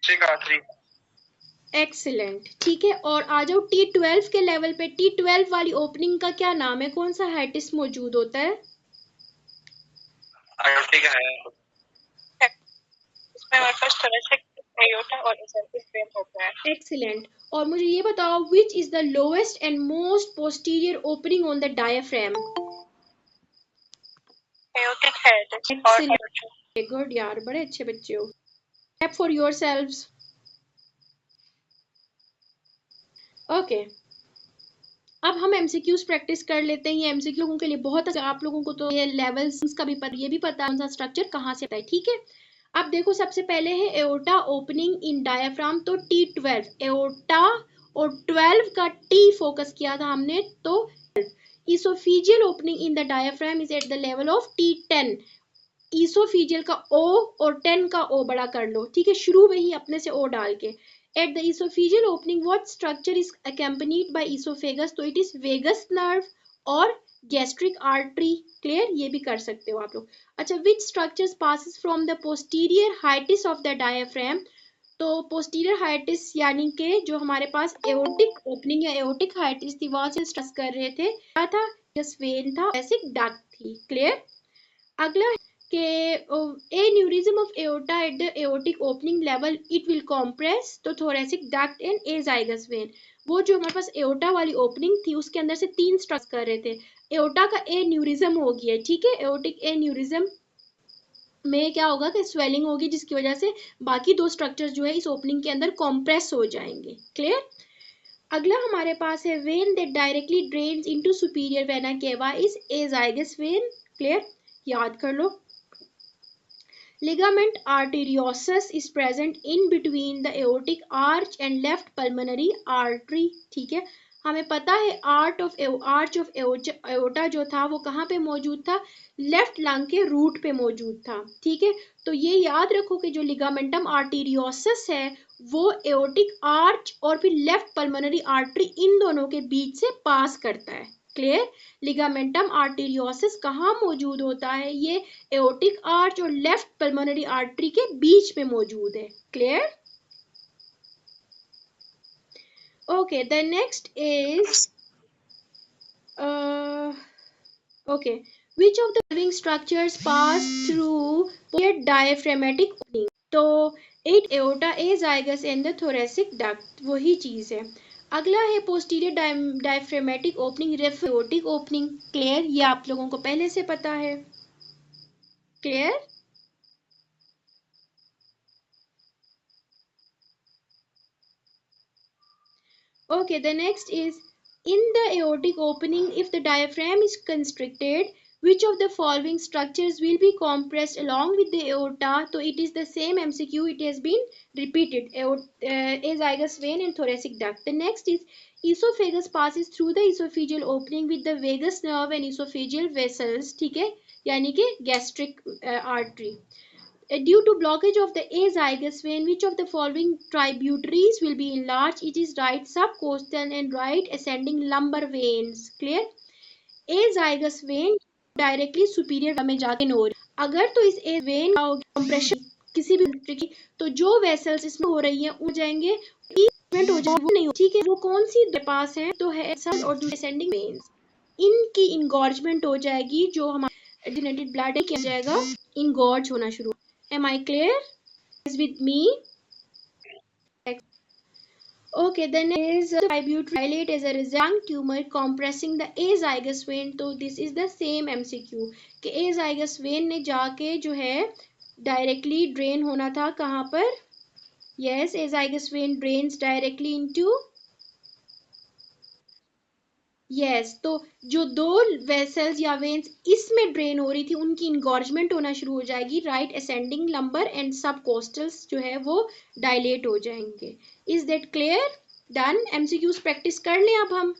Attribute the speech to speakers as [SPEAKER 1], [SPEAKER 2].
[SPEAKER 1] Gastric artery.
[SPEAKER 2] Excellent, ठीक है। और आ जाओ T12 के लेवल पे। T12 वाली ओपनिंग का क्या नाम है, कौन सा हाइटिस मौजूद होता है?
[SPEAKER 1] आयोटिक है, इसमें हमारे पास थोरेसिक एयोर्टा और एसेंशियल वेन होता है।
[SPEAKER 2] एक्सीलेंट। और मुझे ये बताओ, which is the lowest and most posterior opening on the diaphragm?
[SPEAKER 1] Aortic है।
[SPEAKER 2] एक्सीलेंट, गुड यार, बड़े अच्छे बच्चे हो। Clap for yourselves. ओके, अब हम एमसीक्यूज प्रैक्टिस कर लेते हैं। ये एमसीक्यू के लिए बहुत अच्छा, आप लोगों को तो ये लेवल्स का भी ये भी पता है कौन सा स्ट्रक्चर कहाँ से आता है, ठीक है। अब देखो, सबसे पहले है एओर्टा ओपनिंग इन डायफ्राम, तो T12 एओर्टा, और 12 का T फोकस किया था हमने, तो oesophageal opening in the diaphragm is at the level of T10। Oesophageal का O और 10 का O बड़ा कर लो, ठीक है, शुरू में ही अपने से O डाल के। At the esophageal opening, what structure is accompanied by esophagus? तो it is vagus nerve और gastric artery। Clear? ये भी कर सकते हो आप लोग। अच्छा, which structures passes from the posterior hiatus of the diaphragm? तो posterior hiatus यानी कि जो हमारे पास aortic opening या aortic hiatus थी, वहां से स्ट्रेस कर रहे थे, क्या था? वेन था, ऐसे डक्ट थी। क्लियर? अगला के aneurysm of aorta at the aortic opening level, it will compress, तो thoracic duct and azygos vein. वो जो हमारे पास एओर्टा वाली ओपनिंग थी, उसके अंदर से 3 स्ट्रक्चर कर रहे थे। एओर्टा का एन्यूरिज्म हो गया, ठीक है। एओर्टिक एन्यूरिज्म में क्या होगा कि स्वेलिंग होगी, जिसकी वजह से बाकी 2 स्ट्रक्चर जो है इस ओपनिंग के अंदर कॉम्प्रेस हो जाएंगे। क्लियर? अगला हमारे पास है when that directly drains into superior vena cava is azygos when. Clear? याद कर लो। Ligament arteriosus is present in between the aortic arch and left pulmonary artery। ठीक है, हमें पता है आर्च ऑफ एओर्टा जो था वो कहाँ पे मौजूद था? लेफ्ट लंग के रूट पे मौजूद था। ठीक है, तो ये याद रखो कि जो लिगामेंटम आर्टीरियोसस है वो एओर्टिक आर्च और फिर लेफ्ट पल्मोनरी आर्टरी, इन दोनों के बीच से पास करता है। क्लियर? लिगामेंटम आर्टीरियोसिस कहाँ मौजूद होता है? ये एओर्टिक आर्च और लेफ्ट पल्मोनरी आर्टरी के बीच में मौजूद है। Clear? Okay, the next is okay, which of the following structures pass through diaphragmatic opening? तो 8 aorta, azygos and the thoracic duct, वही चीज है। अगला है posterior diaphragmatic opening, aortic opening. Clear? ये आप लोगों को पहले से पता है। Clear? Okay, the next is in the aortic opening, if the diaphragm is constricted, which of the following structures will be compressed along with the aorta? So it is the same MCQ, it has been repeated, azygos vein and thoracic duct. The next is esophagus passes through the esophageal opening with the vagus nerve and esophageal vessels, ठीक है, यानी कि gastric artery. Due to blockage of the azygous vein, which of the following tributaries will be enlarged? It is right subcostal and right ascending lumbar veins. Clear? azygous vein directly superior में जाके हो रही, अगर तो इस when का compression किसी भी, तो जो वेसल्स इसमें हो रही हैं हो जाएंगे, हो जाएगी, वो नहीं हो, ठीक है। वो कौन सी पास है? तो है और डिसेंडिंग वेन्स, इनकी इंगॉर्जमेंट हो जाएगी, जो हमारा डिनेटेड ब्लड किया जाएगा, इंगॉर्ज होना शुरू। Am I clear? Is with me? Okay, then is tribute dilate as a result tumor compressing the azygous vein. तो this is the same MCQ कि azygous vein ने जाके जो है directly drain होना था कहाँ पर? Yes, azygous vein drains directly into yes तो जो 2 वेसल्स या वेन्स इसमें ड्रेन हो रही थी, उनकी इंगॉर्जमेंट होना शुरू हो जाएगी, राइट असेंडिंग लंबर एंड सब कोस्टल्स जो है वो डायलेट हो जाएंगे। Is that clear? Done? MCQs practice कर लें अब हम।